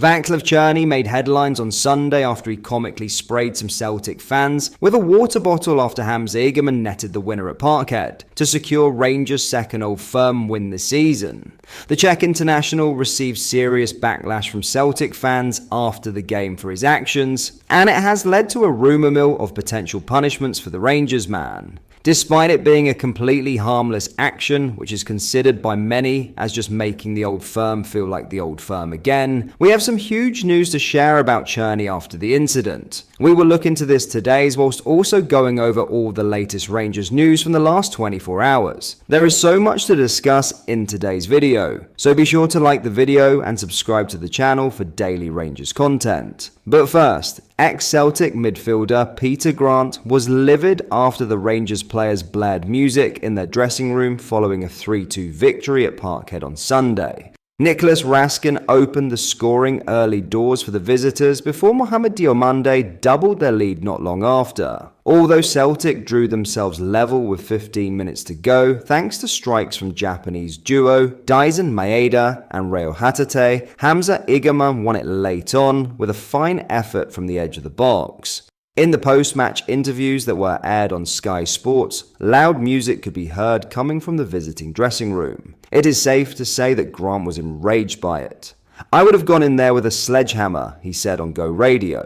Vaclav Cerny made headlines on Sunday after he comically sprayed some Celtic fans with a water bottle after Hamza Igerman netted the winner at Parkhead to secure Rangers' second Old Firm win this season. The Czech international received serious backlash from Celtic fans after the game for his actions, and it has led to a rumour mill of potential punishments for the Rangers man. Despite it being a completely harmless action, which is considered by many as just making the Old Firm feel like the Old Firm again, we have some huge news to share about Cerny after the incident. We will look into this today, whilst also going over all the latest Rangers news from the last 24 hours. There is so much to discuss in today's video, so be sure to like the video and subscribe to the channel for daily Rangers content. But first, ex-Celtic midfielder Peter Grant was livid after the Rangers players blared music in their dressing room following a 3-2 victory at Parkhead on Sunday. Nicholas Raskin opened the scoring early doors for the visitors before Mohamed Diomande doubled their lead not long after. Although Celtic drew themselves level with 15 minutes to go, thanks to strikes from Japanese duo Daisen Maeda and Reo Hatate, Hamza Igerman won it late on with a fine effort from the edge of the box. In the post-match interviews that were aired on Sky Sports, loud music could be heard coming from the visiting dressing room. It is safe to say that Grant was enraged by it. "I would have gone in there with a sledgehammer," he said on Go Radio.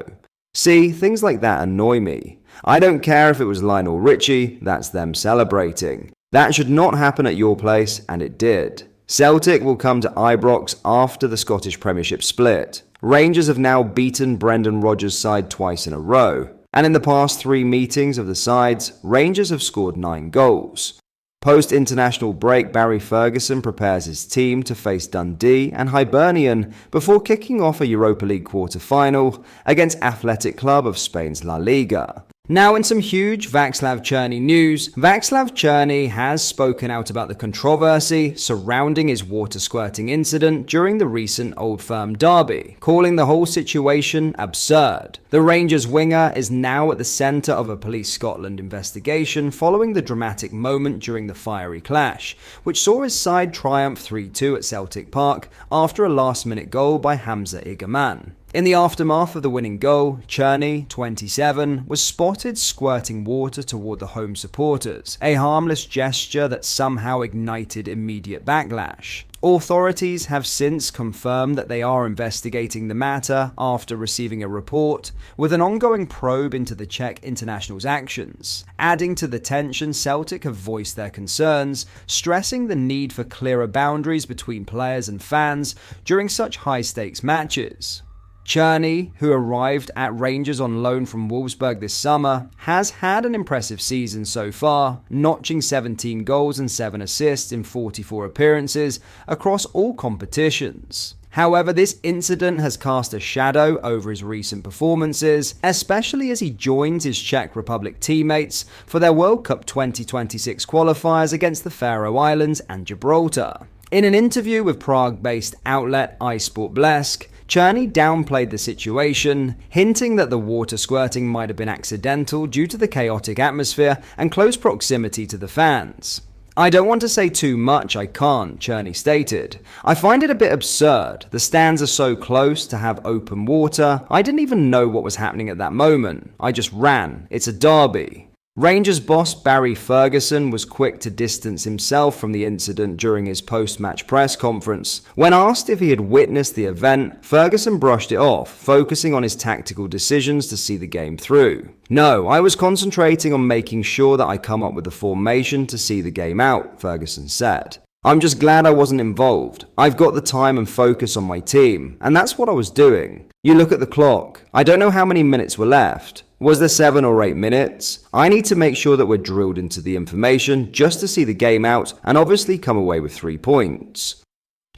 See, things like that annoy me. I don't care if it was Lionel Richie, that's them celebrating. That should not happen at your place, and it did. Celtic will come to Ibrox after the Scottish Premiership split. Rangers have now beaten Brendan Rodgers' side twice in a row, and in the past 3 meetings of the sides, Rangers have scored 9 goals. Post-international break, Barry Ferguson prepares his team to face Dundee and Hibernian before kicking off a Europa League quarter-final against Athletic Club of Spain's La Liga. Now in some huge Vaclav Cerny news, Vaclav Cerny has spoken out about the controversy surrounding his water squirting incident during the recent Old Firm derby, calling the whole situation absurd. The Rangers winger is now at the centre of a Police Scotland investigation following the dramatic moment during the fiery clash, which saw his side triumph 3-2 at Celtic Park after a last-minute goal by Hamza Igerman. In the aftermath of the winning goal, Cerny, 27, was spotted squirting water toward the home supporters, a harmless gesture that somehow ignited immediate backlash. Authorities have since confirmed that they are investigating the matter after receiving a report, with an ongoing probe into the Czech international's actions. Adding to the tension, Celtic have voiced their concerns, stressing the need for clearer boundaries between players and fans during such high-stakes matches. Cerny, who arrived at Rangers on loan from Wolfsburg this summer, has had an impressive season so far, notching 17 goals and 7 assists in 44 appearances across all competitions. However, this incident has cast a shadow over his recent performances, especially as he joins his Czech Republic teammates for their World Cup 2026 qualifiers against the Faroe Islands and Gibraltar. In an interview with Prague-based outlet iSport Blesk, Cerny downplayed the situation, hinting that the water squirting might have been accidental due to the chaotic atmosphere and close proximity to the fans. "I don't want to say too much, I can't," Cerny stated. "I find it a bit absurd. The stands are so close to have open water. I didn't even know what was happening at that moment. I just ran. It's a derby." Rangers boss Barry Ferguson was quick to distance himself from the incident during his post-match press conference. When asked if he had witnessed the event, Ferguson brushed it off, focusing on his tactical decisions to see the game through. "No, I was concentrating on making sure that I come up with the formation to see the game out," Ferguson said. "I'm just glad I wasn't involved. I've got the time and focus on my team, and that's what I was doing. You look at the clock. I don't know how many minutes were left. Was there 7 or 8 minutes? I need to make sure that we're drilled into the information just to see the game out and obviously come away with 3 points."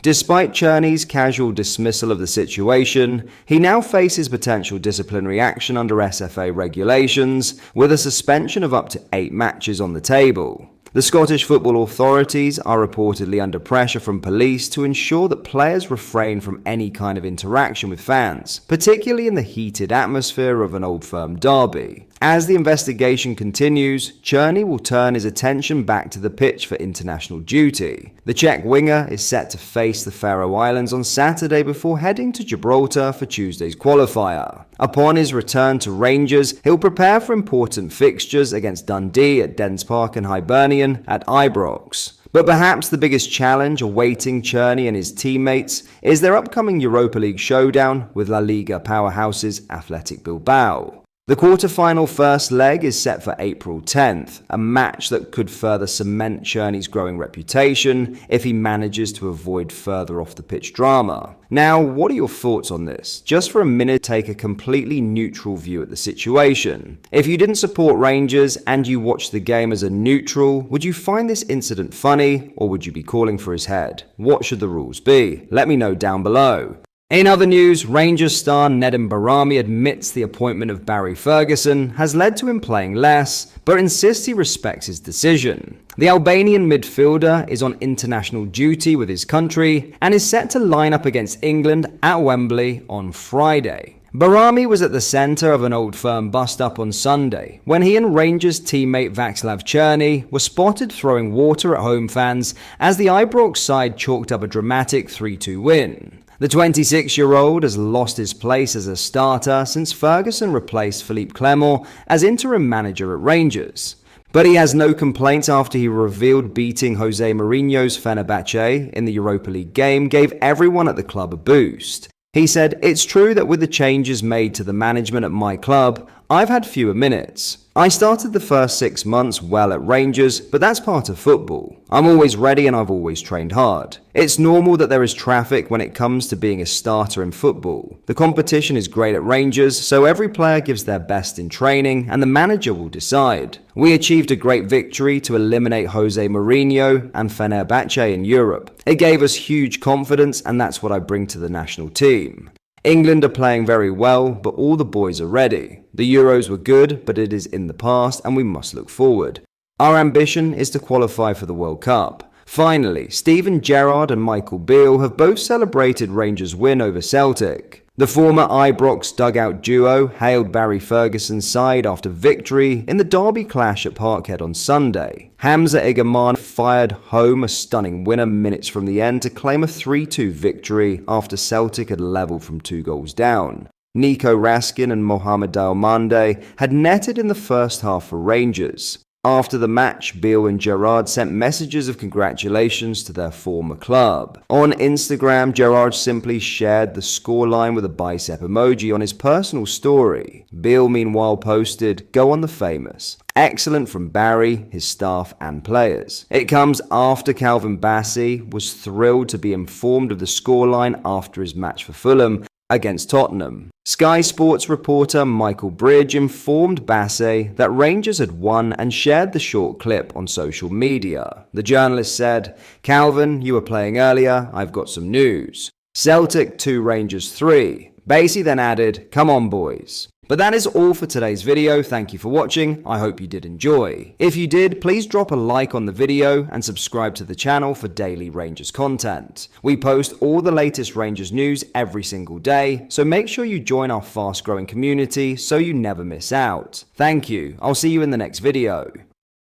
Despite Cerny's casual dismissal of the situation, he now faces potential disciplinary action under SFA regulations, with a suspension of up to 8 matches on the table. The Scottish football authorities are reportedly under pressure from police to ensure that players refrain from any kind of interaction with fans, particularly in the heated atmosphere of an Old Firm derby. As the investigation continues, Cerny will turn his attention back to the pitch for international duty. The Czech winger is set to face the Faroe Islands on Saturday before heading to Gibraltar for Tuesday's qualifier. Upon his return to Rangers, he'll prepare for important fixtures against Dundee at Dens Park and Hibernian at Ibrox. But perhaps the biggest challenge awaiting Cerny and his teammates is their upcoming Europa League showdown with La Liga powerhouses Athletic Bilbao. The quarter-final first leg is set for April 10th, a match that could further cement Cerny's growing reputation if he manages to avoid further off-the-pitch drama. Now, what are your thoughts on this? Just for a minute, take a completely neutral view at the situation. If you didn't support Rangers and you watched the game as a neutral, would you find this incident funny, or would you be calling for his head? What should the rules be? Let me know down below. In other news, Rangers star Nedim Barami admits the appointment of Barry Ferguson has led to him playing less, but insists he respects his decision. The Albanian midfielder is on international duty with his country and is set to line up against England at Wembley on Friday. Barami was at the centre of an Old Firm bust-up on Sunday when he and Rangers teammate Vaclav Cerny were spotted throwing water at home fans as the Ibrox side chalked up a dramatic 3-2 win. The 26-year-old has lost his place as a starter since Ferguson replaced Philippe Clement as interim manager at Rangers. But he has no complaints after he revealed beating Jose Mourinho's Fenerbahce in the Europa League game gave everyone at the club a boost. He said, "It's true that with the changes made to the management at my club, I've had fewer minutes. I started the first 6 months well at Rangers, but that's part of football. I'm always ready and I've always trained hard. It's normal that there is traffic when it comes to being a starter in football. The competition is great at Rangers, so every player gives their best in training and the manager will decide. We achieved a great victory to eliminate Jose Mourinho and Fenerbahce in Europe. It gave us huge confidence and that's what I bring to the national team. England are playing very well, but all the boys are ready. The Euros were good, but it is in the past and we must look forward. Our ambition is to qualify for the World Cup. Finally, Steven Gerrard and Michael Beale have both celebrated Rangers' win over Celtic. The former Ibrox dugout duo hailed Barry Ferguson's side after victory in the derby clash at Parkhead on Sunday. Hamza Igamane fired home a stunning winner minutes from the end to claim a 3-2 victory after Celtic had levelled from 2 goals down. Nico Raskin and Mohamed Diomande had netted in the first half for Rangers. After the match, Beale and Gerrard sent messages of congratulations to their former club. On Instagram, Gerrard simply shared the scoreline with a bicep emoji on his personal story. Beale meanwhile posted, "Go on the famous." Excellent from Barry, his staff and players. It comes after Calvin Bassey was thrilled to be informed of the scoreline after his match for Fulham against Tottenham. Sky Sports reporter Michael Bridge informed Bassey that Rangers had won and shared the short clip on social media. The journalist said, "Calvin, you were playing earlier, I've got some news. Celtic 2, Rangers 3. Bassey then added, "Come on boys." But that is all for today's video. Thank you for watching. I hope you did enjoy. If you did, please drop a like on the video and subscribe to the channel for daily Rangers content. We post all the latest Rangers news every single day, so make sure you join our fast growing community so you never miss out. Thank you. I'll see you in the next video.